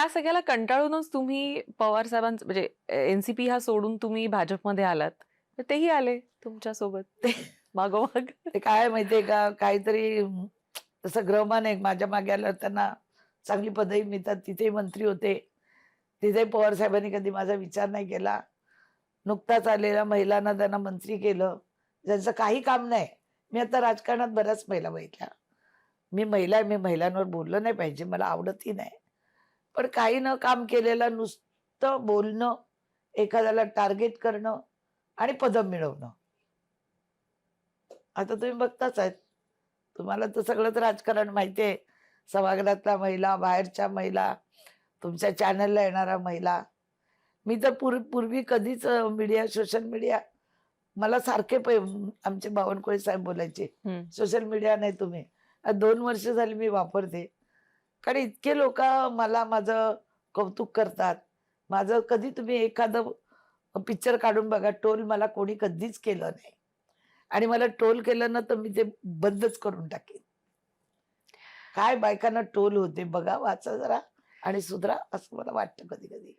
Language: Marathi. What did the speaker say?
सगळ्याला कंटाळूनच तुम्ही पवार साहेबांचं म्हणजे एनसीपी हा सोडून तुम्ही भाजपमध्ये आलात. तर तेही आले तुमच्या सोबत ते मागोमाग. ते काय माहितीये का, काहीतरी तसं ग्रहमान आहे. माझ्या मागे आल्यावर त्यांना चांगली पदवी मिळतात. तिथेही मंत्री होते. तिथे पवार साहेबांनी कधी माझा विचार नाही केला. नुकताच आलेल्या महिलांना त्यांना मंत्री केलं. ज्यांचं काही काम नाही. मी आता राजकारणात बऱ्याच महिला बघितल्या. मी महिला आहे, मी महिलांवर बोललं नाही पाहिजे, मला आवडतही नाही. पण काही न काम केलेलं नुसतं बोलणं, एखाद्याला टार्गेट करणं आणि पदं मिळवणं. आता तुम्ही बघताच आहेत. तुम्हाला तर सगळंच राजकारण माहिती आहे. सभागृहातल्या महिला, बाहेरच्या महिला, तुमच्या चॅनलला येणाऱ्या महिला. मी तर पूर्वी कधीच मीडिया, सोशल मीडिया मला सारखे आमचे बावनकुळे साहेब बोलायचे, हं. "सोशल मीडिया नाही तुम्ही." 2 वर्ष झाली मी वापरते. कारण इतके लोकं मला माझं कौतुक करतात. माझं कधी तुम्ही एखादं पिक्चर काढून बघा, ट्रोल मला कोणी कधीच केलं नाही. आणि मला ट्रोल केलं ना, तर मी ते बंदच करून टाकेन. काय बायकांना ट्रोल होते बघा, वाचा जरा आणि सुधरा, असं मला वाटतं कधी-कधी.